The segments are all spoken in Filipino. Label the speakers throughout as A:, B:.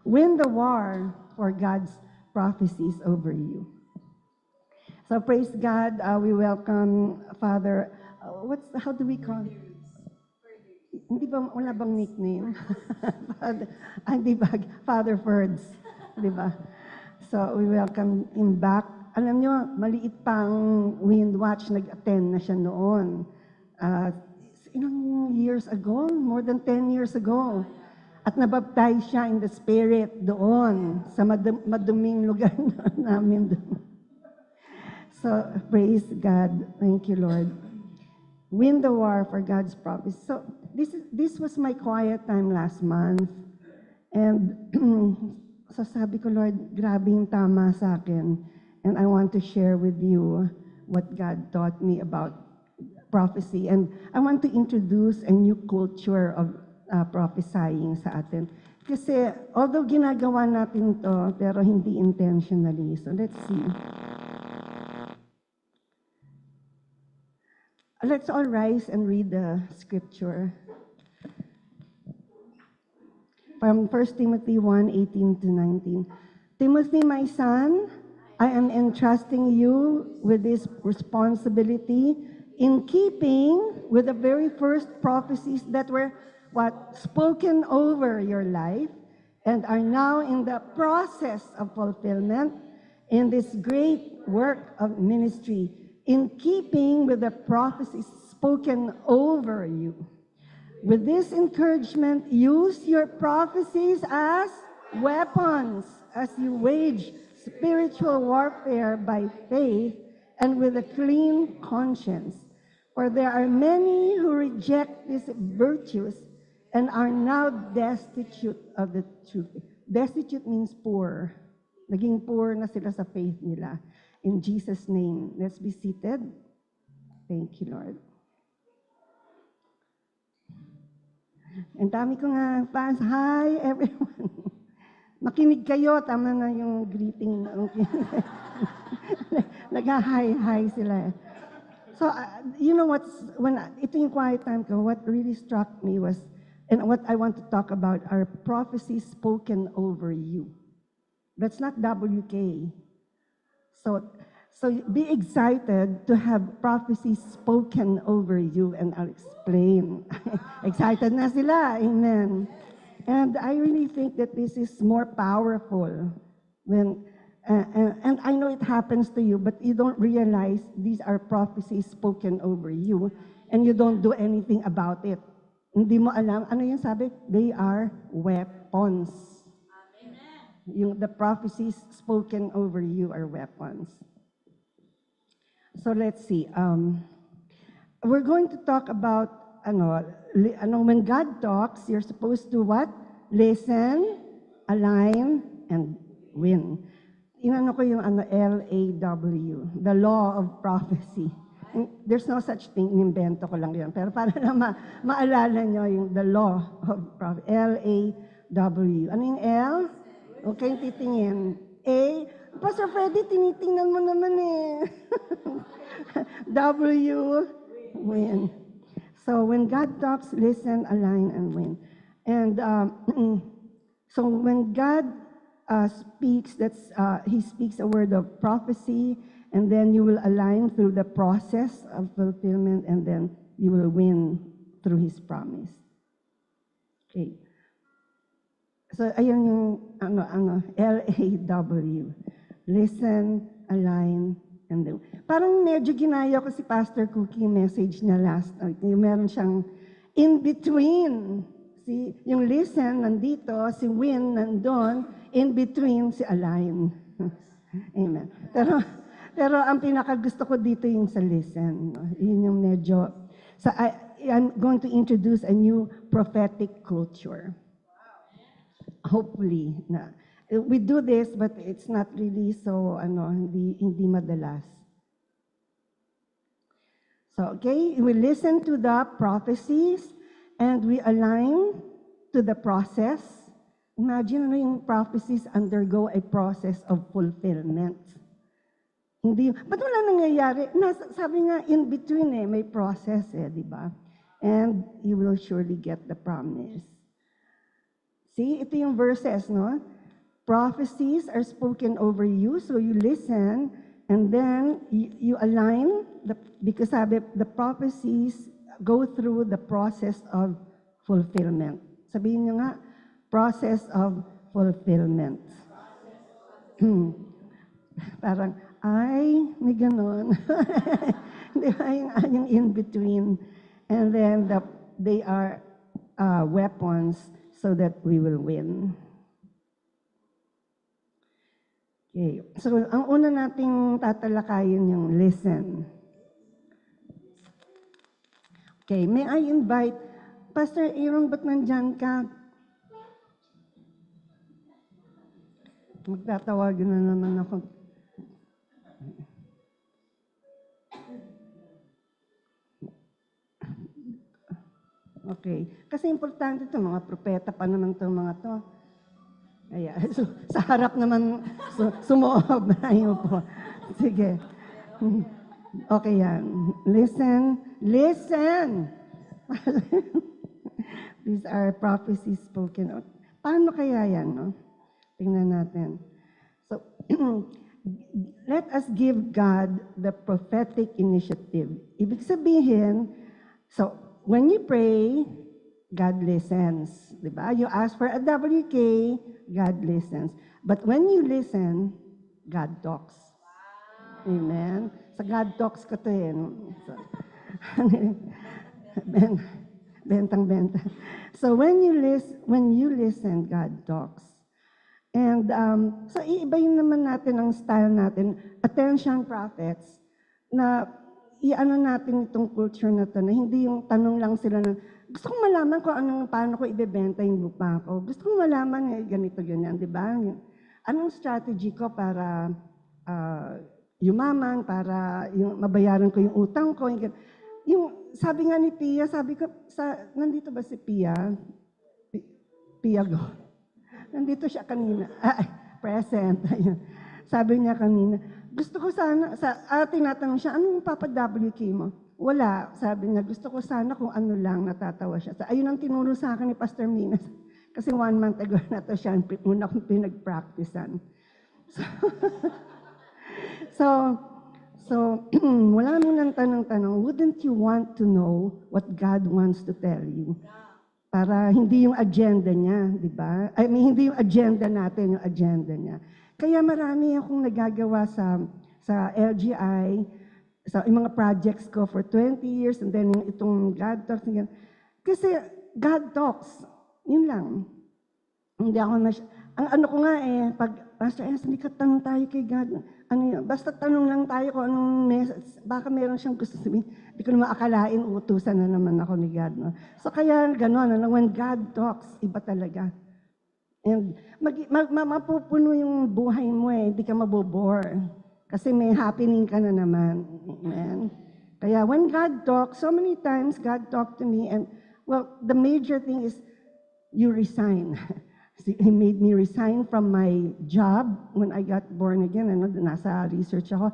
A: Win the war for God's prophecies over you. So praise God. We welcome Father. How do we call it? Hindi ba, wala bang nickname? Hindi ba? Father Ferds. Di ba? So we welcome him back. Alam nyo, maliit pang Windwatch, nag-attend na siya noon. Ilang years ago? More than 10 years ago. At nabaptize siya in the Spirit doon, sa maduming lugar namin doon. So, praise God. Thank you, Lord. Win the war for God's promise. So, this was my quiet time last month. And so sabi ko, Lord, grabe yung tama sa akin. And I want to share with you what God taught me about prophecy. And I want to introduce a new culture of prophesying sa atin. Kasi although ginagawa natin to, pero hindi intentionally. So let's see. Let's all rise and read the scripture. From 1 Timothy 1:18 to 19. Timothy, my son, I am entrusting you with this responsibility in keeping with the very first prophecies that were spoken over your life and are now in the process of fulfillment in this great work of ministry, in keeping with the prophecies spoken over you. With this encouragement, use your prophecies as weapons as you wage spiritual warfare by faith and with a clean conscience. For there are many who reject these virtues and are now destitute of the truth. Destitute means poor. Naging poor na sila sa faith nila. In Jesus' name, let's be seated. Thank you, Lord. Ang dami ko nga fans. Hi, everyone. Makinig kayo. Tama na yung greeting. Nag-hi sila. So, you know ito yung quiet time ko, what really struck me was, and what I want to talk about are prophecies spoken over you. That's not WK. So be excited to have prophecies spoken over you, and I'll explain. Excited na sila, amen. And I really think that this is more powerful when, and I know it happens to you, but you don't realize these are prophecies spoken over you, and you don't do anything about it. Hindi mo alam, ano yung sabi? They are weapons. The prophecies spoken over you are weapons. So let's see. We're going to talk about when God talks, you're supposed to what? Listen, align, and win. Inano ko yung LAW, the law of prophecy. And there's no such thing, inimbento ko lang yun. Pero para na maalala nyo yung the law of prophecy, LAW. Ano yung L? Okay, titingin. A, Pastor Freddy, tinitingnan mo naman eh. W, win. So when God talks, listen, align, and win. And so when God speaks, He speaks a word of prophecy, and then you will align through the process of fulfillment, and then you will win through His promise. Okay. So ayun yung LAW. Listen, align, and then. Parang medyo ginaya ko si Pastor Cookie message niya last night. Yung meron siyang in between. Yung listen nandito, si win nandun, in between si align. Amen. Pero ang pinakagusto ko dito yung sa listen. Yun yung medyo. So I'm going to introduce a new prophetic culture. Hopefully na. We do this, but it's not really so, hindi madalas. So, okay, we listen to the prophecies and we align to the process. Imagine yung prophecies undergo a process of fulfillment. Ba't wala nangyayari? Sabi nga, in between may process di ba? And you will surely get the promise. See, ito yung verses, no? prophecies are spoken over you, so you listen, and then you align, because sabi, the prophecies go through the process of fulfillment. Sabihin nyo nga, process of fulfillment. Parang, ay, may ganon. Di ba, yung in-between. And then they are weapons so that we will win. Okay. So, ang una nating tatalakayin yung listen. Okay, may I invite, Pastor Aaron, ba't nandyan ka? Magtatawagan na naman ako. Okay. Kasi importante ito, mga propeta pa naman itong mga to. Kaya, sa harap naman, sumoob na yun po. Sige. Okay yan. Listen. Listen! These are prophecies spoken. Paano kaya yan, no? Tingnan natin. So, let us give God the prophetic initiative. Ibig sabihin, so, when you pray, God listens. Diba? You ask for a WK, God listens. But when you listen, God talks. Amen? Sa God talks ko to eh. So, bentang-benta. So when you listen, God talks. And so iibayin naman natin ang style natin, attention prophets, na i-ano natin itong culture na to, na hindi yung tanong lang sila na, gusto kong malaman kung paano ko ibebenta yung lupa ko. Gusto kong malaman, ganito, ganyan, di ba? Anong strategy ko para yumaman, para mabayaran ko yung utang ko. Yung sabi nga ni Pia, sabi ko, nandito ba si Pia? Pia Go. Nandito siya kanina. Present. Sabi niya kanina, gusto ko sana, tinatanong siya, anong papa-WK mo? Wala. Sabi niya, gusto ko sana kung ano lang, natatawa siya. Ayun ang tinuro sa akin ni Pastor Minas. Kasi 1 month ago na to siya, una kong pinag-practicean. So, wala mo nang tanong-tanong, wouldn't you want to know what God wants to tell you? Para hindi yung agenda niya, di ba? I mean, hindi yung agenda natin, yung agenda niya. Kaya marami akong nagagawa sa LGI, sa yung mga projects ko for 20 years, and then itong God Talks. Kasi God Talks, yun lang. Hindi ako ang ano ko nga pag Pastor S, hindi ka tanong tayo kay God. Ano yun? Basta tanong lang tayo kung anong message. Baka meron siyang gusto sabihin. Hindi ko naman akalain, utusan na naman ako ni God. No? So kaya gano'n, when God talks, iba talaga. And mapupuno yung buhay mo hindi ka mabobore. Kasi may happening ka na naman. Amen? Kaya when God talks, so many times God talked to me, and well, the major thing is you resign. He made me resign from my job when I got born again. Nasa research ako.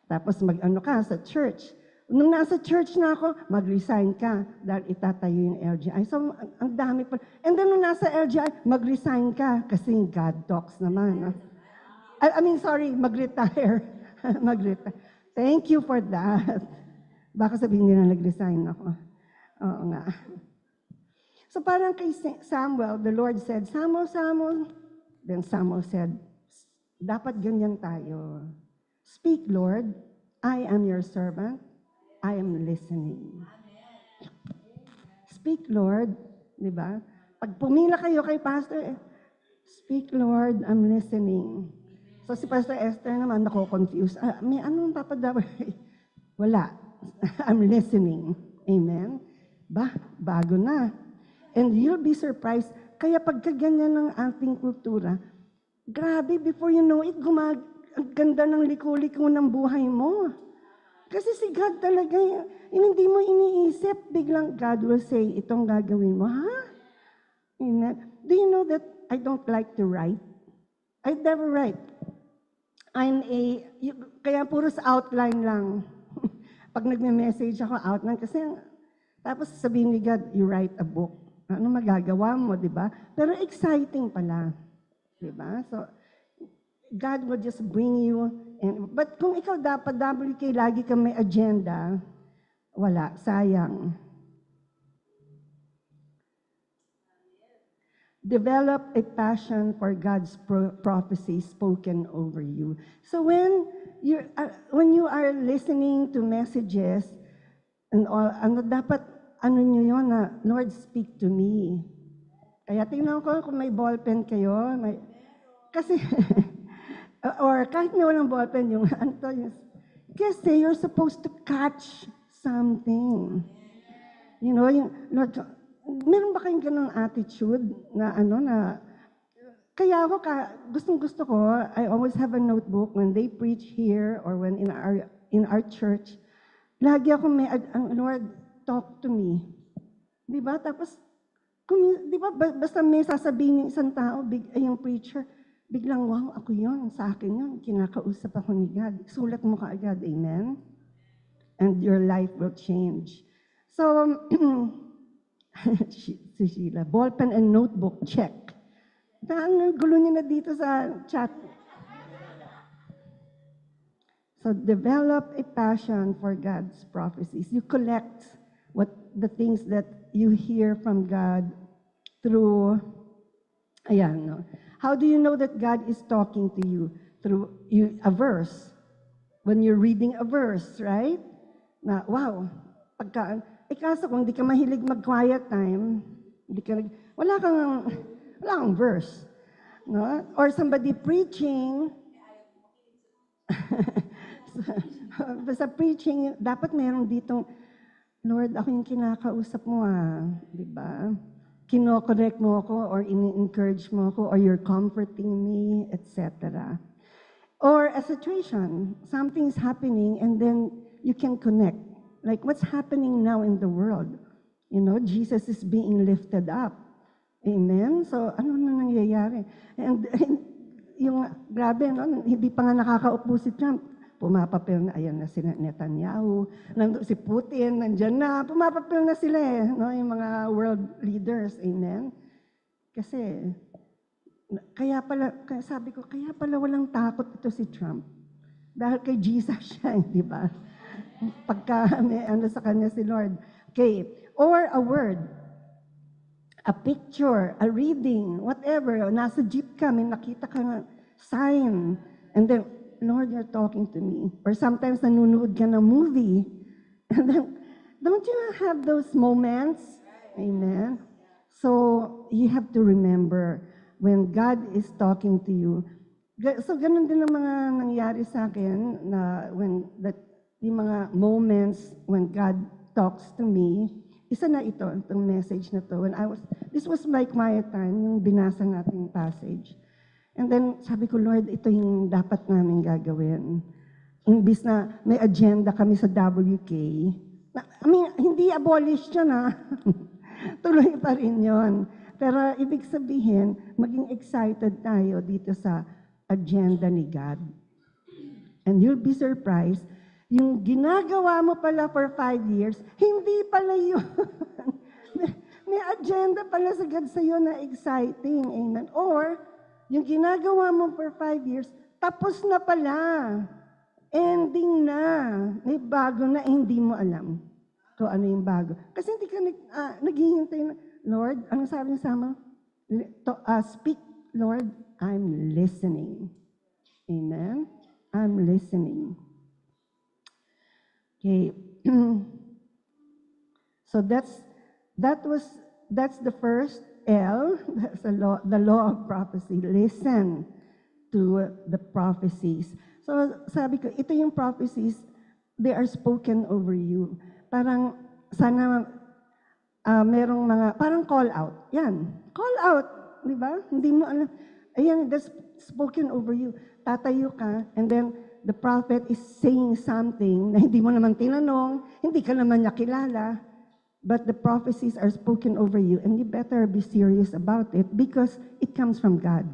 A: Tapos mag-ano ka sa church. Nung nasa church na ako, mag-resign ka dahil itatayo yung LGI. So, ang dami pa. And then nung nasa LGI, mag-resign ka kasi God talks naman. Mag-retire. Mag-retire. Thank you for that. Baka sabihin nila nag-resign ako. Oo nga. So parang kay Samuel, the Lord said, Samuel, Samuel. Then Samuel said, dapat ganyan tayo. Speak, Lord. I am your servant. I am listening. Speak, Lord. Diba? Pag pumila kayo kay Pastor, speak, Lord, I'm listening. So si Pastor Esther naman, nako-confuse. May anong papadaway? Wala. I'm listening. Amen? Bago na. And you'll be surprised. Kaya pagka ganyan ng ating kultura, grabe, before you know it, ang ganda ng liko-liko ng buhay mo. Kasi si God talaga, hindi mo iniisip, biglang God will say, itong gagawin mo, ha? Amen. Do you know that I don't like to write? I never write. Kaya puro sa outline lang. Pag nagme-message ako, outline, kasi tapos sabihin ni God, you write a book. Ano magagawa mo, di ba? Pero exciting pala. Diba? So, God will just bring you, but kung ikaw dapat WK, lagi kang may agenda, wala, sayang. Develop a passion for God's prophecy spoken over you. So when you are listening to messages and all, dapat nyo yun na, Lord, speak to me. Kaya tingnan ko kung may ballpen kayo, kasi or kahit na walang ballpen, kasi you're supposed to catch something. You know, Lord, meron ba kayong ganong attitude na kaya ako, gustong-gusto ko, I always have a notebook when they preach here or when in our church, lagi ako Lord, talk to me. Diba? Tapos, diba, basta may sasabihin ng isang tao, yung preacher, biglang, wow, ako yun, sa akin yun, kinakausap ako ni God. Sulat mo kaagad, amen? And your life will change. So, si Sheila, ballpen and notebook, check. Ang gulo niya na dito sa chat. So, develop a passion for God's prophecies. You collect the things that you hear from God through, How do you know that God is talking to you? Through a verse. When you're reading a verse, right? Na, wow, kaso kung di ka mahilig mag-quiet time, wala kang verse. No? Or somebody preaching, sa preaching, dapat meron ditong, Lord, ako yung kinakausap mo di ba? Kino-correct mo ako or ini-encourage mo ako or you're comforting me, etc. Or a situation, something's happening and then you can connect. Like what's happening now in the world? You know, Jesus is being lifted up. Amen? So, ano na nangyayari? And yung, grabe, hindi pa nga nakakaupo si Trump. Pumapapil na, ayan na si Netanyahu, si Putin, nandyan na, pumapapil na sila yung mga world leaders, amen? Kasi, sabi ko, kaya pala walang takot ito si Trump. Dahil kay Jesus siya, di ba? Pagka may sa kanya si Lord. Okay, or a word, a picture, a reading, whatever, nasa jeep ka, may nakita ka nga, sign, and then, Lord, you're talking to me. Or sometimes nanunood ka ng movie. And then, don't you have those moments? Amen? So, you have to remember when God is talking to you. So, ganun din ang mga nangyari sa akin na yung mga moments when God talks to me. Isa na itong message na to. This was my quiet time, yung binasa nating passage. And then, sabi ko, Lord, ito yung dapat namin gagawin. Imbis na may agenda kami sa WK. Hindi abolished yun, Tuloy pa rin yun. Pero ibig sabihin, maging excited tayo dito sa agenda ni God. And you'll be surprised, yung ginagawa mo pala for 5 years, hindi pala yun. May agenda pala sa God sa'yo na exciting. Amen. Or, yung ginagawa mo for 5 years, tapos na pala. Ending na. May bago na hindi mo alam kung ano yung bago. Kasi hindi ka naghihintay na, Lord, anong sabi niya sama? Speak, Lord, I'm listening. Amen? I'm listening. Okay. So that's the first L, that's the law of prophecy. Listen to the prophecies. So sabi ko, ito yung prophecies, they are spoken over you. Parang sana merong mga, parang call out. Yan, call out. Di ba? Hindi mo alam. Ayan, that's spoken over you. Tatayo ka, and then the prophet is saying something na hindi mo naman tinanong, hindi ka naman niya kilala. But the prophecies are spoken over you, and you better be serious about it because it comes from God.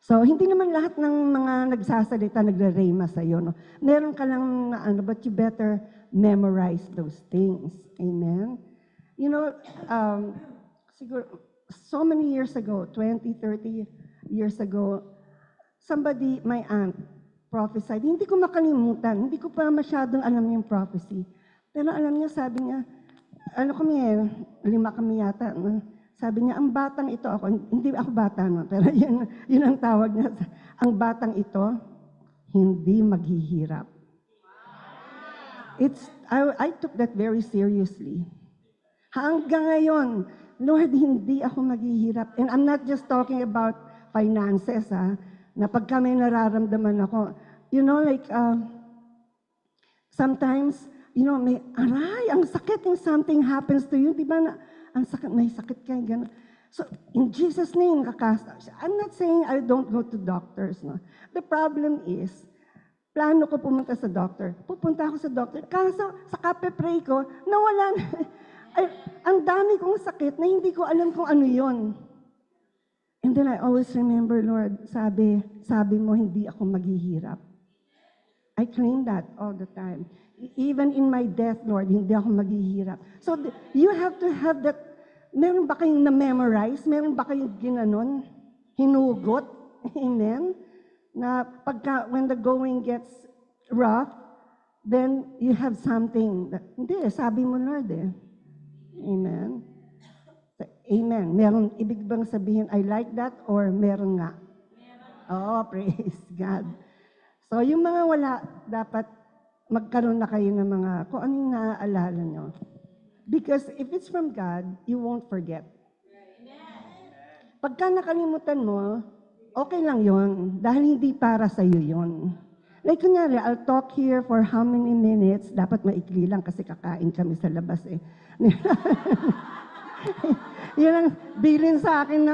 A: So, hindi naman lahat ng mga nagsasalita, nagre-rema sa'yo. No? Meron ka lang na but you better memorize those things. Amen? You know, siguro, so many years ago, 20, 30 years ago, somebody, my aunt, prophesied. Hindi ko makalimutan. Hindi ko pa masyadong alam yung prophecy. Pero alam niya, sabi niya, ano kami 5 kami yata. No? Sabi niya, ang batang ito, hindi ako bata, no? Pero yun ang tawag niya. Ang batang ito, hindi maghihirap. I took that very seriously. Hanggang ngayon, Lord, hindi ako maghihirap. And I'm not just talking about finances, na pagka may nararamdaman ako, like, sometimes, may aray, ang sakit yung something happens to you, di ba na, ang sakit, may sakit ka, gano'n. So, in Jesus' name, I'm not saying I don't go to doctors, no. The problem is, plano ko pumunta sa doctor. Pupunta ako sa doctor. Kaso, sa kape-pray ko, nawala na. Ay, ang dami kong sakit na hindi ko alam kung ano yon. And then I always remember, Lord, sabi mo, hindi ako maghihirap. I claim that all the time. Even in my death, Lord, hindi ako maghihirap. So, you have to have that. Meron ba kayong na-memorize? Meron ba kayong ginanon? Hinugot? Amen? Na when the going gets rough, then you have something. Hindi, sabi mo, Lord, Amen? Amen. Meron, ibig bang sabihin, I like that, or meron nga? Oh, praise God. So, yung mga wala, dapat magkaroon na kayo ng mga, kung anong naaalala nyo. Because if it's from God, you won't forget. Pagka nakalimutan mo, okay lang yon, dahil hindi para sa'yo yon. Like, kunyari, I'll talk here for how many minutes, dapat maikli lang kasi kakain kami sa labas Yun ang bilin sa akin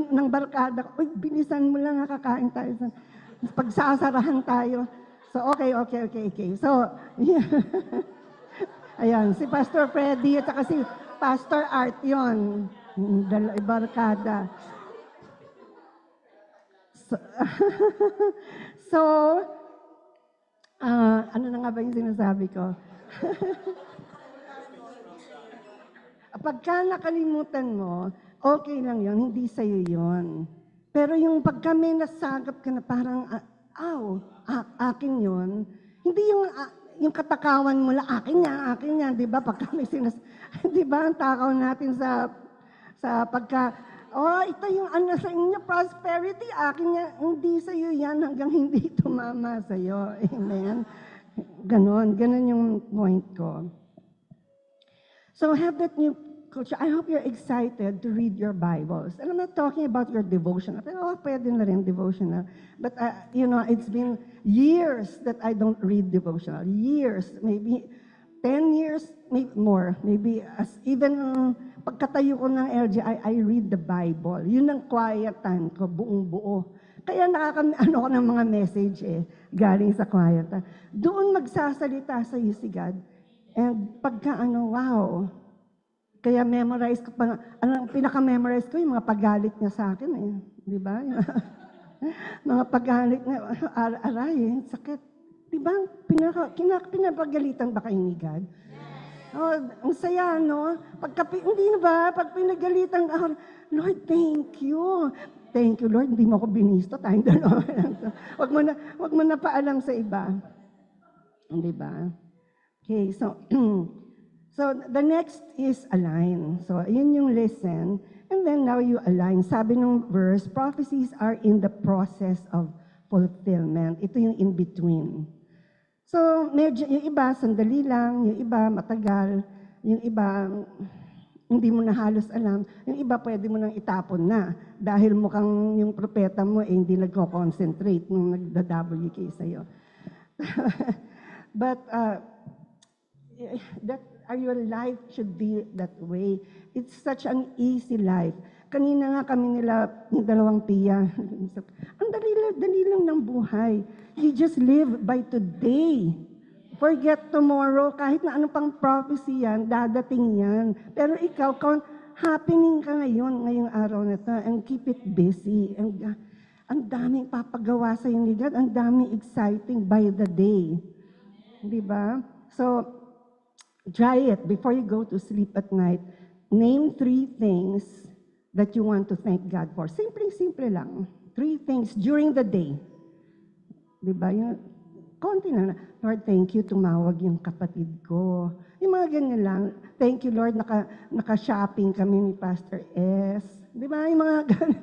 A: ng barkada. Uy, bilisan mo lang, kakain tayo. Pagsasarahan tayo. So, okay. So, yeah. Ayan, si Pastor Freddy at saka si Pastor Art yun. Barkada. So, ano na nga ba yung sinasabi ko? Pagka nakalimutan mo, okay lang yon, hindi sa'yo yon. Pero yung pagka may nasagap ka na parang, akin yon, hindi yung katakawan mo lang, akin yan, di ba? Pagka may di ba ang takaw natin sa pagka, ito yung sa inyo, prosperity, akin yan, hindi sa'yo yan hanggang hindi tumama sa'yo. Amen? Ganon yung point ko. So have that new culture. I hope you're excited to read your Bibles. And I'm not talking about your devotional. Pero pwede na rin devotional. But, it's been years that I don't read devotional. Years, maybe 10 years, maybe more. Maybe even pagkatayo ko ng LG, I read the Bible. Yun ang quiet time ko, buong buo. Kaya ko ng mga message galing sa quiet time. Doon magsasalita sa iyo si God. And pagka wow, kaya memorize ko pa, pinaka-memorize ko yung mga paggalit niya sa akin di ba? Mga paggalit niya, aray sakit. Di ba? Pinapagalitan ba kayo ni God? Ang saya, no? Hindi na ba? Pag pinagalitan ako, Lord, thank you. Thank you, Lord, hindi mo ako binisto, tayong dalawa. Wag mo na paalam sa iba. Di ba? Okay, so the next is align. So, yun yung listen. And then now you align. Sabi ng verse, prophecies are in the process of fulfillment. Ito yung in-between. So, medyo, yung iba, sandali lang. Yung iba, matagal. Yung iba, hindi mo na halos alam. Yung iba, pwede mo nang itapon na. Dahil mukhang yung propeta mo, hindi nagko-concentrate nung nagda-WK sa'yo. But, your life should be that way. It's such an easy life. Kanina nga kami yung dalawang tiya. Ang dali lang ng buhay. You just live by today. Forget tomorrow. Kahit na anong pang prophecy yan, dadating yan. Pero ikaw, happening ka ngayong araw na to, and keep it busy. And ang daming papagawa sa ni God, ang daming exciting by the day. Di ba? So, try it before you go to sleep at night. Name 3 things that you want to thank God for. Simple lang. Three things during the day. Diba? Yung, konti na. Lord, thank you, tumawag yung kapatid ko. Yung mga ganyan lang. Thank you, Lord, naka-shopping kami ni Pastor S. Diba? Yung mga ganyan.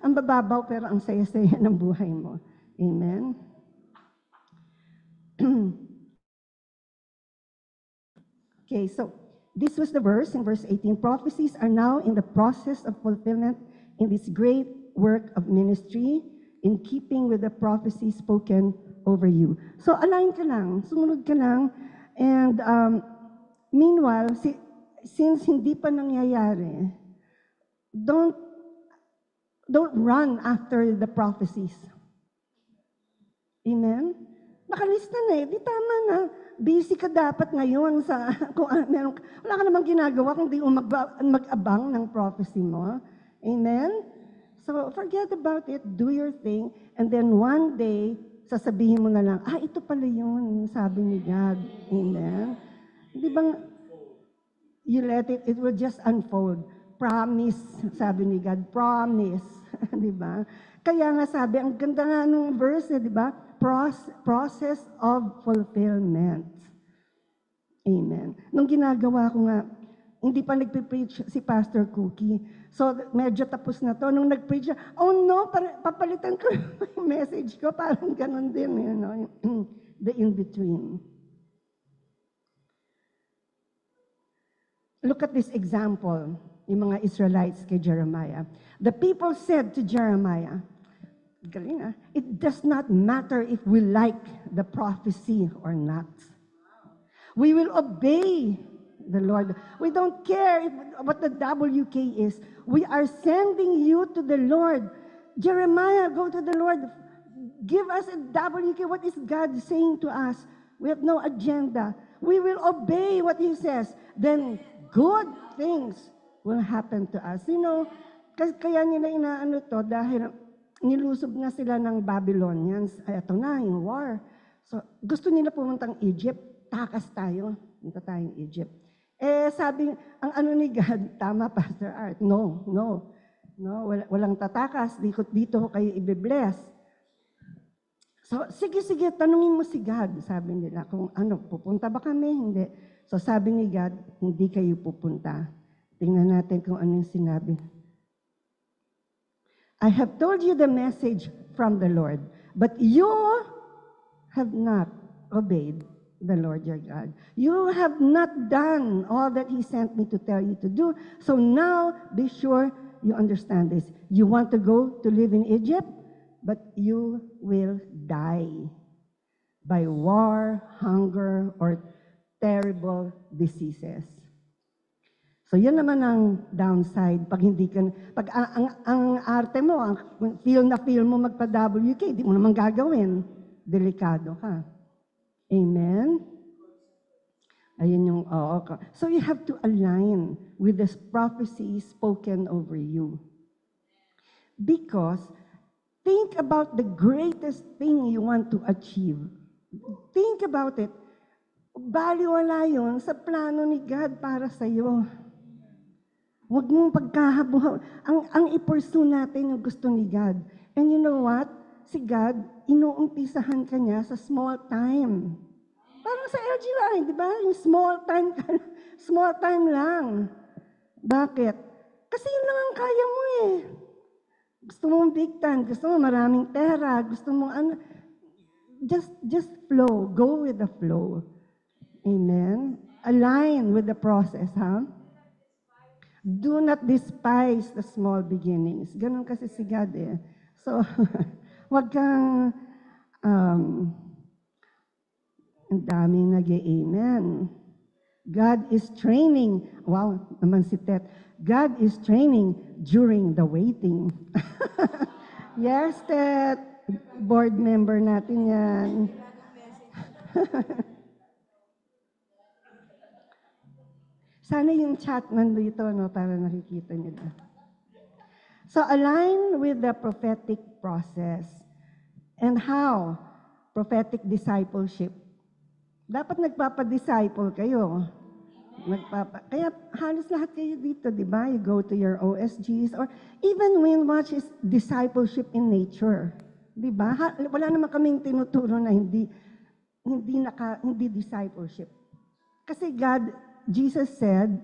A: Ang bababaw pero ang saya-saya ng buhay mo. Amen? Okay, so this was the verse in verse 18. Prophecies are now in the process of fulfillment in this great work of ministry in keeping with the prophecy spoken over you. So align ka lang, sumunod ka lang, and meanwhile, since hindi pa nangyayari, don't run after the prophecies. Amen? Nakalista na eh, di tama na. Busy ka dapat ngayon sa, kung meron, wala ka namang ginagawa kung di mag-abang ng prophecy mo. Amen? So, forget about it, do your thing, and then one day, sasabihin mo na lang, ito pala yun, sabi ni God. Amen? Di ba, you let it will just unfold. Promise, sabi ni God, promise. Di ba? Kaya nga sabi, ang ganda nga nung verse, di ba? Process of fulfillment. Amen. Nung ginagawa ko nga, hindi pa nagpipreach si Pastor Cookie. So, medyo tapos na to. Nung nag-preach siya, oh no, papalitan ko yung message ko. Parang ganun din, you know, the in-between. Look at this example, yung mga Israelites kay Jeremiah. The people said to Jeremiah, galing, it does not matter if we like the prophecy or not. We will obey the Lord. We don't care what the WK is. We are sending you to the Lord. Jeremiah, go to the Lord. Give us a WK. What is God saying to us? We have no agenda. We will obey what He says. Then good things will happen to us. You know, kaya nila inaano to dahil nilusob na sila ng Babylonians. Ito na, yung war. So, gusto nila pumuntang Egypt. Takas tayo. Punta tayong Egypt. Sabi, ang ano ni God, tama, Pastor Art, no, walang tatakas, dito kayo i-bless. So, sige, tanungin mo si God, sabi nila, kung pupunta ba kami? Hindi. So, sabi ni God, hindi kayo pupunta. Tingnan natin kung ano yung sinabi. I have told you the message from the Lord, but you have not obeyed the Lord your God. You have not done all that He sent me to tell you to do. So now, be sure you understand this. You want to go to live in Egypt, but you will die by war, hunger, or terrible diseases. So yun naman ang downside pag hindi ka, pag ang arte mo, ang feel mo magpa-WK, di mo naman gagawin. Delikado ka. Amen? Ayun yung, So you have to align with this prophecy spoken over you. Because think about the greatest thing you want to achieve. Think about it. Baliwala yun sa plano ni God para sa iyo. Huwag mong pagkahabuhaw. Ang i-pursue natin yung gusto ni God. And you know what? Si God, inuumpisahan ka niya sa small time. Parang sa LGY, di ba? Yung small time lang. Bakit? Kasi yun lang ang kaya mo eh. Gusto mo big time, gusto mo maraming pera, gusto mo just flow. Go with the flow. Amen? Align with the process, ha? Do not despise the small beginnings. Ganun kasi si God eh. So, wag kang, ang daming nag-amen. God is training. Wow, naman si Tet. God is training during the waiting. Yes, Tet. Board member natin yan. Sana yung chat nandito, no, para nakikita niyo na. So, align with the prophetic process. And how? Prophetic discipleship. Dapat nagpapadisciple kayo. Kaya halos lahat kayo dito, di ba? You go to your OSGs or even Winwatch is discipleship in nature. Di ba? Wala naman kaming tinuturo na hindi discipleship. Kasi Jesus said,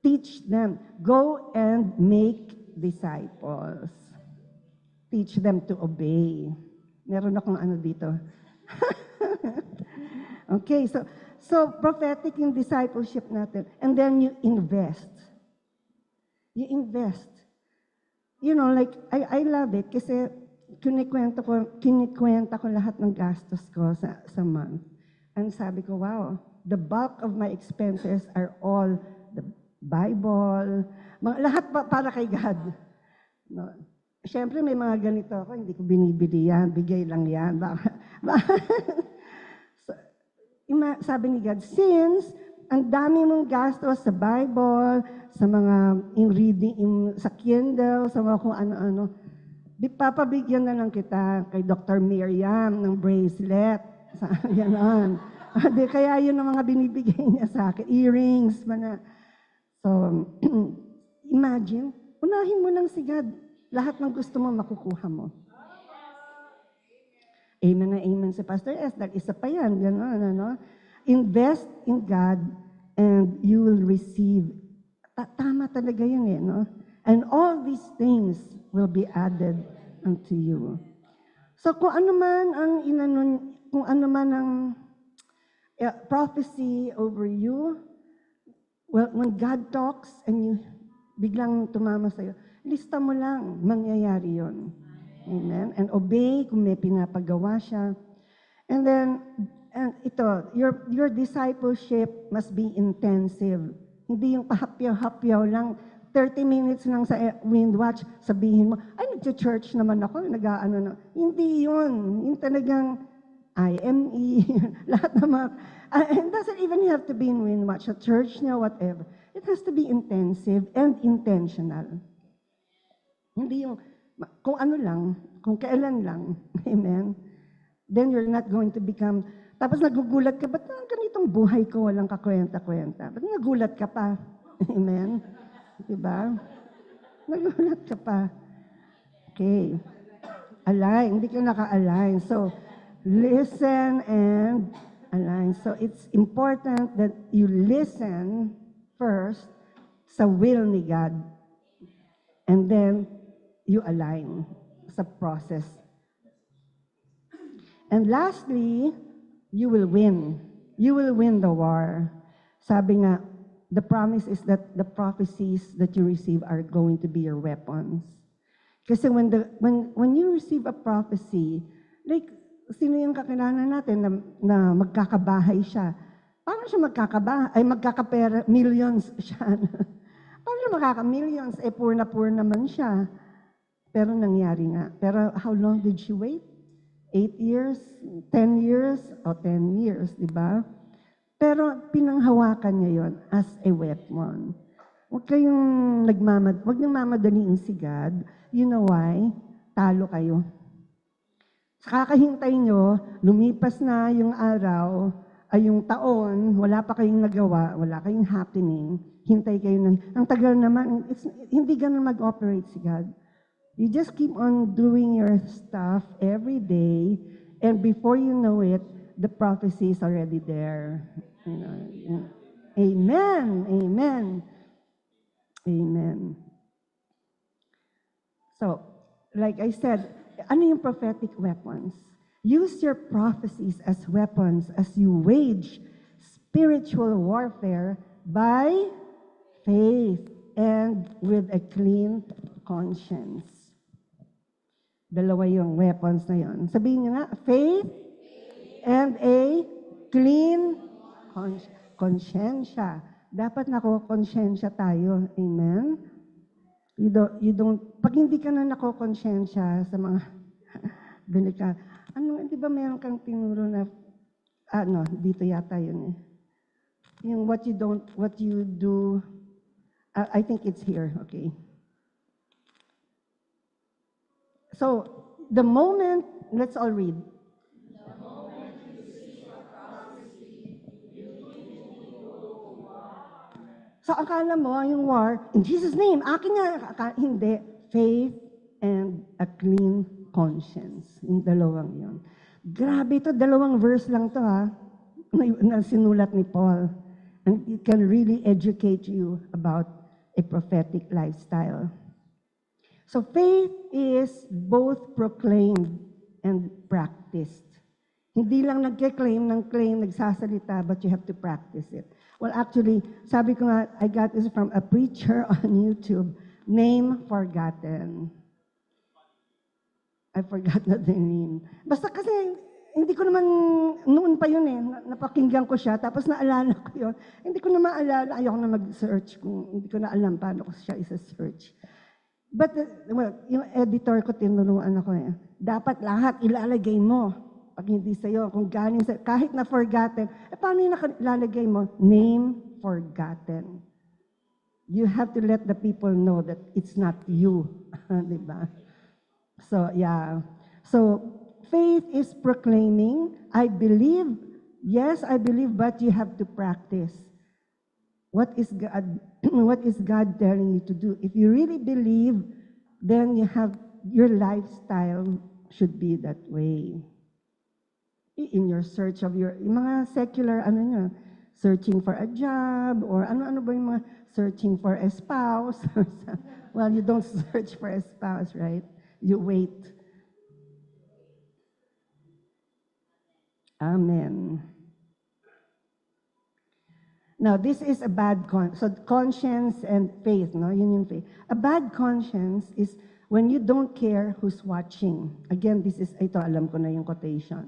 A: teach them, go and make disciples. Teach them to obey. Meron akong ano dito. Okay, so prophetic yung discipleship natin. And then you invest. You invest. You know, like, I love it kasi kinikwenta ko lahat ng gastos ko sa month. And sabi ko, wow, the bulk of my expenses are all the Bible, lahat para kay God. No. Siyempre, may mga ganito ako, hindi ko binibili yan, bigay lang yan. Sabi ni God, since ang dami mong gastos sa Bible, sa mga reading, sa Kindle, sa mga kung ano-ano, papabigyan na lang kita kay Dr. Miriam ng bracelet. Ganon. Kaya yun ang mga binibigay niya sa akin. Earrings, mana. So, imagine, unahin mo lang si God. Lahat ng gusto mo, makukuha mo. Amen na amen si Pastor S. Dahil isa pa yan. Ganon, ano? Invest in God and you will receive. Tama talaga yan eh, no? And all these things will be added unto you. So kung ano man ang prophecy over you, well, when God talks and you biglang tumama sa'yo, lista mo lang, mangyayari yon. Amen? And obey kung may pinapagawa siya. And then, your discipleship must be intensive. Hindi yung pahapyaw-hapyaw lang, 30 minutes lang sa Winwatch, sabihin mo, ay, nag-church naman ako, nag-ano na. Hindi yun. Yung talagang IME, lahat ng mga, it doesn't even have to be in Winwatch, a church niya, whatever. It has to be intensive and intentional. Hindi yung, kung ano lang, kung kailan lang, amen, then you're not going to become, tapos nagugulat ka, ba't ganitong buhay ko, walang kakwenta-kwenta? Ba't nagulat ka pa? Amen? Diba? Nagulat ka pa. Okay. Align. Hindi ka naka-align. So, listen and align. So, it's important that you listen first sa will ni God. And then, you align sa process. And lastly, you will win. You will win the war. Sabi nga, the promise is that the prophecies that you receive are going to be your weapons. Kasi when you receive a prophecy, like, sino yung kakilala natin na magkakabahay siya? Paano siya magkakabahay? Ay, magkakapera, millions siya. Paano siya magkaka-millions? Eh, poor na poor naman siya. Pero nangyari nga. Pero how long did she wait? 8 years? 10 years? O 10 years, di ba? Pero pinanghawakan niya yon as a weapon. Huwag niyong mamadaliin si God. You know why? Talo kayo. Sa kakahintay nyo, lumipas na yung araw, ay yung taon, wala pa kayong nagawa, wala kayong happening, hintay kayo ang tagal naman, hindi ganun mag-operate si God. You just keep on doing your stuff every day, and before you know it, the prophecy is already there. You know, amen, amen, amen. So, like I said, ano yung prophetic weapons? Use your prophecies as weapons as you wage spiritual warfare by faith and with a clean conscience. Dalawa yung weapons na yun. Sabihin niyo nga, faith and a clean conscience. Dapat nako-konsyensya tayo. Amen? You don't, pag hindi ka na nako-konsyensya sa mga delikado, di ba meron kang tinuro na, dito yata yun eh. Yung what you do, I think it's here, okay. So, the moment, let's all read. The moment you receive a prophecy, you immediately go So akala mo, yung war, in Jesus' name, akin na. Hindi. Faith and a clean conscience. Yung dalawang yun. Grabe ito, 2 verse lang to ha, na sinulat ni Paul. And it can really educate you about a prophetic lifestyle. So faith is both proclaimed and practiced. Hindi lang nagke-claim ng claim, nagsasalita, but you have to practice it. Well, actually, sabi ko nga, I got this from a preacher on YouTube, Name Forgotten. I forgot the name. Basta kasi, hindi ko naman, noon pa yun eh, napakinggan ko siya, tapos naalala ko yun. Hindi ko na maalala, ayoko na mag-search kung hindi ko na alam paano ko siya isa-search. But, well, yung editor ko, tinulungan ako eh. Dapat lahat ilalagay mo. Pag hindi sa'yo, kung galing sa'yo, kahit na forgotten, paano yung ilalagay mo? Name forgotten. You have to let the people know that it's not you. Diba? So, yeah. So, faith is proclaiming, I believe, yes, I believe, but you have to practice. What is God telling you to do? If you really believe, then your lifestyle should be that way. In your search of yung mga secular, searching for a job, or ano ba yung mga searching for a spouse. Well, you don't search for a spouse, right? You wait. Amen. Now, this is a bad so conscience and faith, no? Yun yung faith. A bad conscience is when you don't care who's watching. Again, ito alam ko na yung quotation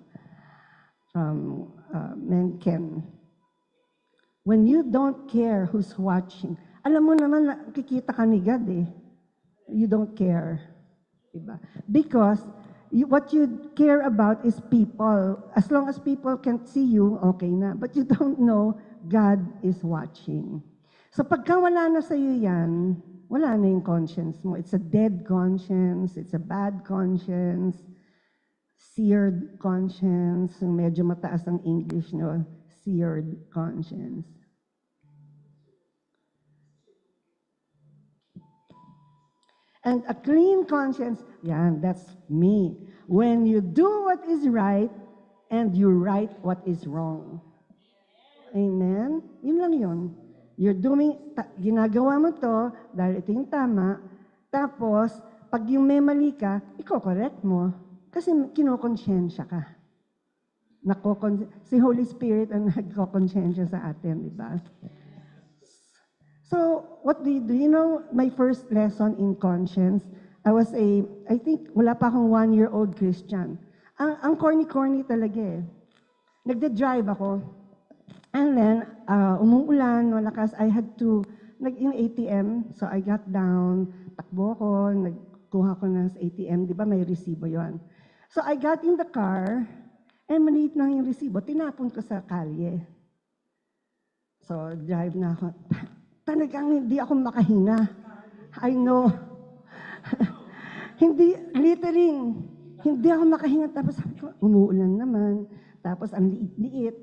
A: from Mencken. When you don't care who's watching, alam mo naman, nakikita ka ni God eh. You don't care. Diba? Because what you care about is people. As long as people can't see you, okay na. But you don't know God is watching. So pagka wala na sa'yo yan, wala na yung conscience mo. It's a dead conscience, it's a bad conscience, seared conscience, medyo mataas ang English, no? Seared conscience. And a clean conscience, yan, that's me. When you do what is right and you right what is wrong. Amen? Yun lang yun. You're doing, ginagawa mo to dahil ito yung tama, tapos, pag yung may mali ka, iko-correct mo. Kasi kinokonsensya ka. Si Holy Spirit ang nagkokonsensya sa atin, di ba? So, what do? You know, my first lesson in conscience, I think, wala pa akong 1-year-old Christian. Ang corny-corny talaga eh. Nagde-drive ako. And then, umuulan, malakas, I had to, yung ATM, so I got down, takbo ko, nagkuha ko na sa ATM, di ba may resibo yon. So I got in the car, and maliit lang yung resibo, tinapon ko sa kalye. So, drive na ako. Talagang hindi ako makahinga. I know. Literally, hindi ako makahinga. Tapos sabi ko, umuulan naman. Tapos ang liit-liit.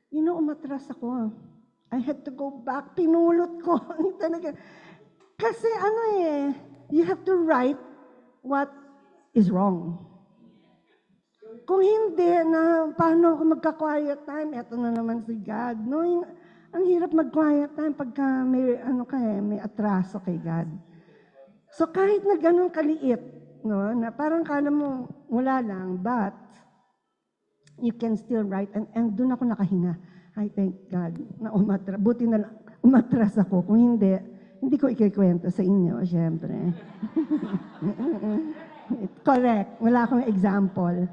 A: You know, umatras ako. I had to go back. Pinulot ko. Talaga. Kasi you have to write what is wrong. Kung hindi, paano ako magka-quiet time? Eto na naman si God. No, ang hirap mag-quiet time pagka may atraso kay God. So kahit na ganun kaliit, no, na parang kala mo wala lang, but you can still write, and doon ako nakahinga. I thank God na umatras. Buti na lang, umatras ako. Kung hindi ko ikikwento sa inyo, syempre. Correct. Wala akong example.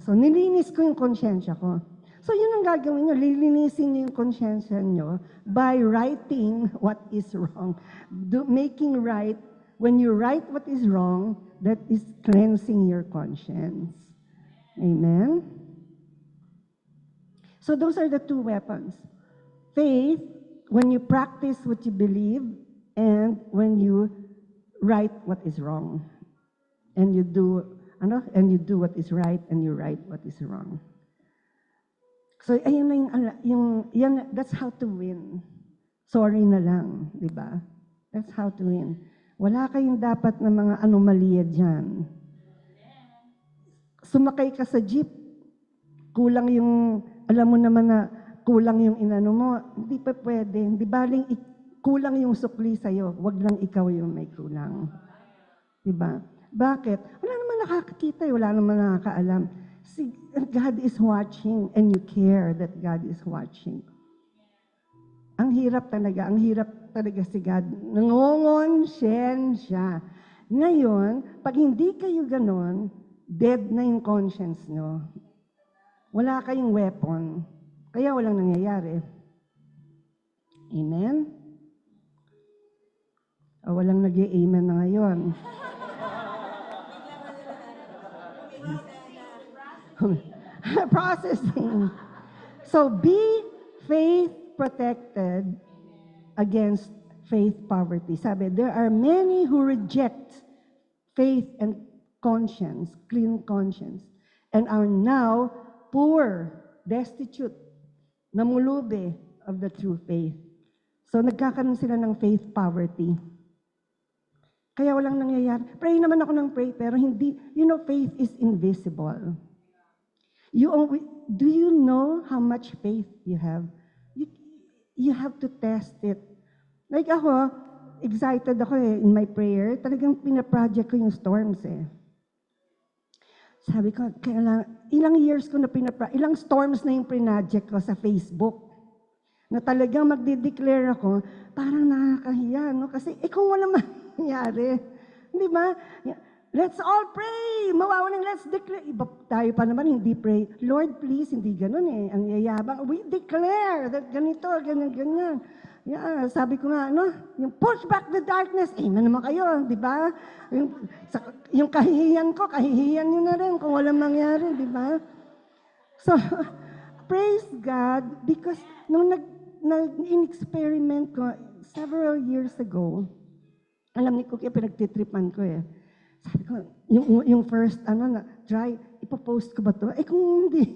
A: So nilinis ko yung konsyensya ko. So yun ang gagawin nyo, lilinisin nyo yung konsyensya nyo by writing what is wrong. Making right, when you write what is wrong, that is cleansing your conscience. Amen? So those are the two weapons. Faith, when you practice what you believe, and when you write what is wrong. And you do what is right, and you write what is wrong. So ayun na that's how to win. sorry na lang, di ba? That's how to win. Wala kayong dapat na mga anomalya dyan. Sumakay ka sa jeep, kulang yung, alam mo naman na kulang yung inano mo, hindi pa pwede. Hindi baling kulang yung sukli sa'yo, wag lang ikaw yung may kulang. Diba? Bakit? Wala naman nakakakita, wala naman nakakaalam. Si God is watching and you care that God is watching. Ang hirap talaga si God. Nangongonsensya. Ngayon, pag hindi kayo ganon, dead na yung conscience nyo. Wala kayong weapon. Kaya walang nangyayari. Amen? O walang nag-i-amen na ngayon. Processing. So be faith protected against faith poverty. Sabi, there are many who reject faith and conscience, clean conscience, and are now poor, destitute, namulube of the true faith. So nagkakaroon sila ng faith poverty. Kaya walang nangyayari. Pray naman ako ng pray, pero hindi, faith is invisible. Do you know how much faith you have? You have to test it. Like ako, excited ako in my prayer. Talagang pinaproject ko yung storms Sabi ko, ilang years ko na ilang storms na yung pinaject ko sa Facebook. Na talagang magde-declare ako, parang nakakahiya, no? Kasi, kung walang mangyayari, di ba? Let's all pray! Mawawalang let's declare. Iba tayo pa naman, hindi pray. Lord, please, hindi ganun Ang yayabang, we declare that ganito, ganyan. Yeah, sabi ko nga, yung push back the darkness, amen naman kayo, di ba? Yung kahihiyan ko, kahihiyan nyo na rin kung walang mangyari, di ba? So, praise God, because nung in-experiment ko several years ago, alam ni Cookie, pinagtitripan ko Sabi ko, yung first, try, ipopost ko ba to? Kung hindi,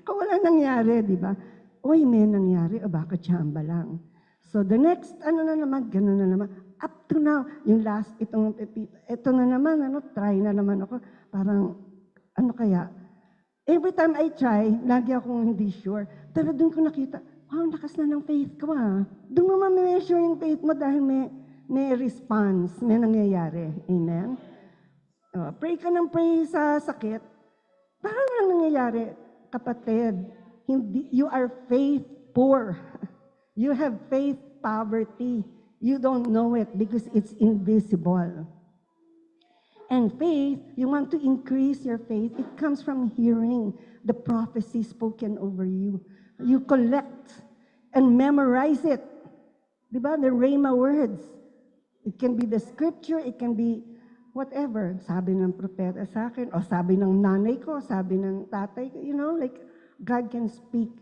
A: kung wala nangyari, di ba? Uy, may nangyari, o baka tsamba lang. So the next, na naman, gano'n na naman. Up to now, yung last, ito na naman, try na naman ako. Parang, kaya? Every time I try, lagi akong hindi sure. Pero doon ko nakita, wow, lakas na ng faith ko Doon mo ma-measure yung faith mo dahil may response, may nangyayari. Amen? Pray ka ng pray sa sakit. Parang walang nangyayari, kapatid. You are faith poor. You have faith poverty. You don't know it because it's invisible. And faith, you want to increase your faith, it comes from hearing the prophecy spoken over you. You collect and memorize it. Diba? The Rhema words. It can be the scripture, it can be whatever. Sabi ng propeta sa akin, o sabi ng nanay ko, sabi ng tatay ko, like God can speak.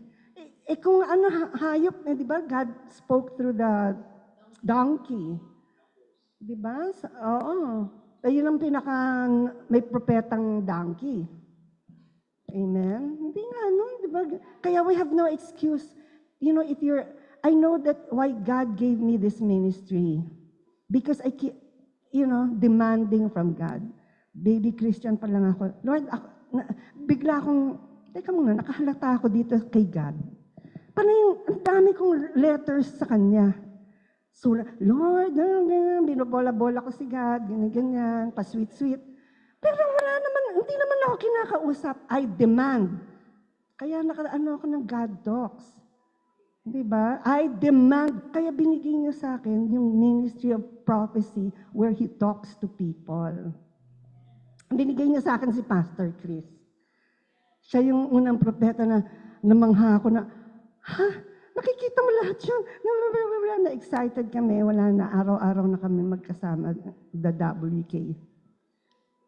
A: Kung hayop, di ba? God spoke through the donkey. Di ba? Oo. Yun ang may propetang donkey. Amen? Hindi nga, di ba? Kaya we have no excuse. I know that why God gave me this ministry. Because I keep, demanding from God. Baby Christian pa lang ako. Lord, bigla akong, teka muna, nakahalata ako dito kay God. Parang ang dami kong letters sa Kanya. So, Lord, binobola-bola ko si God, ganyan, pa-sweet-sweet. Pero wala naman, hindi naman ako kinakausap. I demand. Kaya ako ng God talks. Diba? I demand. Kaya binigay niyo sa akin yung ministry of prophecy where He talks to people. Binigay niya sa akin si Pastor Chris. Siya yung unang propeta na namangha ako na, nakikita mo lahat yun. Na-excited kami. Wala na. Araw-araw na kami magkasama, the WK.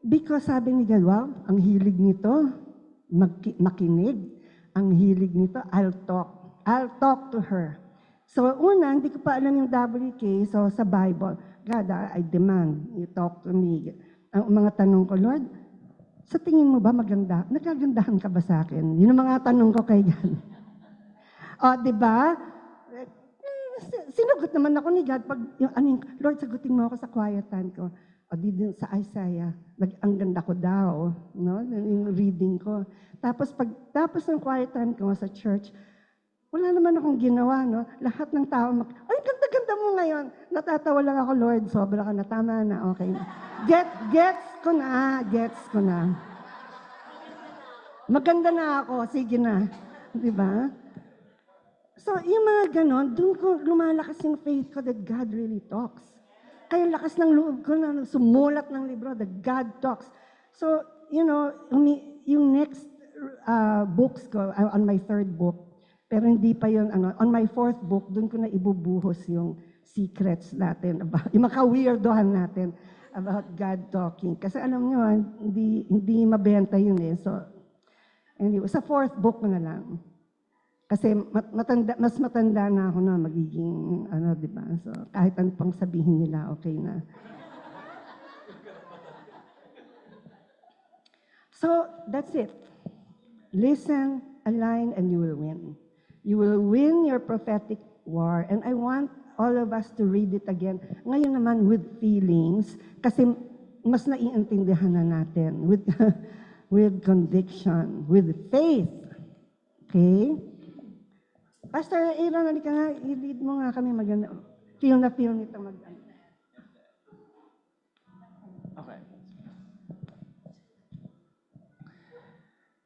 A: Because sabi ni God, wow, ang hilig nito, makinig. Ang hilig nito, I'll talk to her. So una, hindi ko pa alam yung WK, so sa Bible, God, I demand, you talk to me. Ang mga tanong ko, Lord, sa tingin mo ba maganda? Nagagandahan ka ba sa akin? Yun ang mga tanong ko kay God. O, di ba? sinagot naman ako ni God, pag, Lord, sagutin mo ako sa quiet time ko. O di din sa Isaiah, ang ganda ko daw, no? Yung reading ko. Tapos tapos ng quiet time ko sa church, wala naman akong ginawa, no? Lahat ng tao, ay, ganda-ganda mo ngayon. Natatawa lang ako, Lord, sobra ka na, tama na, okay na. Gets ko na. Maganda na ako, sige na. Di ba? So, yung mga ganon, doon ko lumalakas yung faith ko that God really talks. Kaya lakas ng loob ko na sumulat ng libro, that God talks. So, yung next books ko, on my third book, pero hindi pa yun, on my fourth book, doon ko na ibubuhos yung secrets natin, yung maka-weirdohan natin about God talking. Kasi alam nyo, hindi mabenta yun eh. So, anyway, sa fourth book ko na lang. Kasi mas matanda na ako na magiging, di ba? So, kahit ano pang sabihin nila, okay na. So, that's it. Listen, align, and you will win. You will win your prophetic war. And I want all of us to read it again. Ngayon naman with feelings, kasi mas naiintindihan na natin. With conviction, with faith. Okay? Pastor Aaron, halika nga, i-lead mo nga kami maganda. Feel nito maganda.
B: Okay.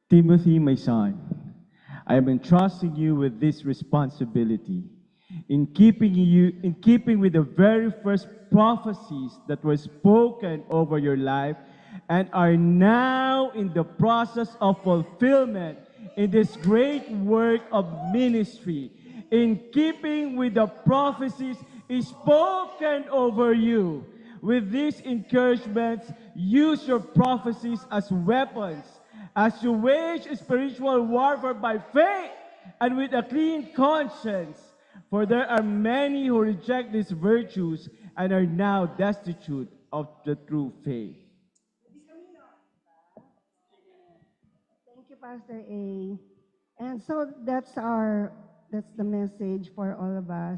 B: Timothy, my son, I am entrusting you with this responsibility in keeping with the very first prophecies that were spoken over your life and are now in the process of fulfillment in this great work of ministry, in keeping with the prophecies spoken over you. With these encouragements, use your prophecies as weapons, as you wage spiritual warfare by faith and with a clean conscience. For there are many who reject these virtues and are now destitute of the true faith.
A: Pastor A. And so that's the message for all of us.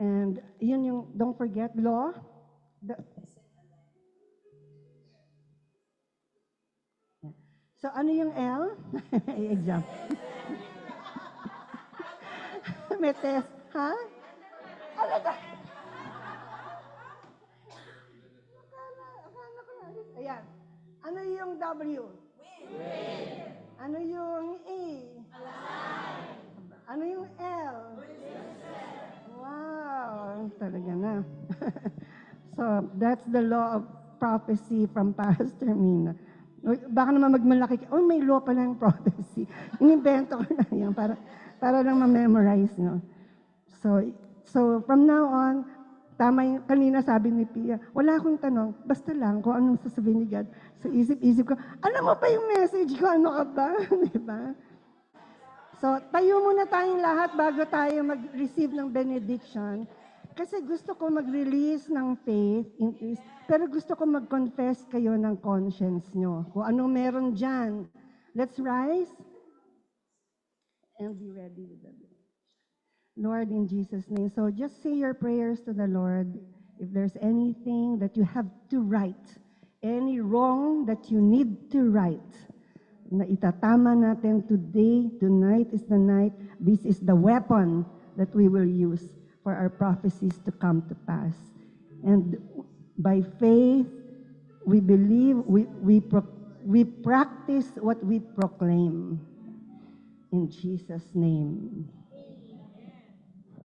A: And yun yung, don't forget, law. So ano yung L? Exam. May test, ha? Ayan. Ano yung W? Win. Ano yung A? Align. Ano yung L? Wow, talaga na. So, that's the law of prophecy from Pastor Mina. Baka naman magmalaki ka, may law pala ng prophecy. Inimbento ko na yan para lang ma-memorize, no? So, from now on, tama yung kanina sabi ni Pia, wala akong tanong, basta lang kung anong sasabihin ni God. So isip-isip ko, alam mo pa yung message ko, ano ka ba? Diba? So tayo muna tayong lahat bago tayo mag-receive ng benediction. Kasi gusto ko mag-release ng faith, increase, pero gusto ko mag-confess kayo ng conscience nyo. Kung anong meron dyan. Let's rise and be ready with the Lord, in Jesus' name. So just say your prayers to the Lord. If there's anything that you have to right, any wrong that you need to right, na itatama natin today, tonight is the night, this is the weapon that we will use for our prophecies to come to pass. And by faith, we believe, we practice what we proclaim. In Jesus' name.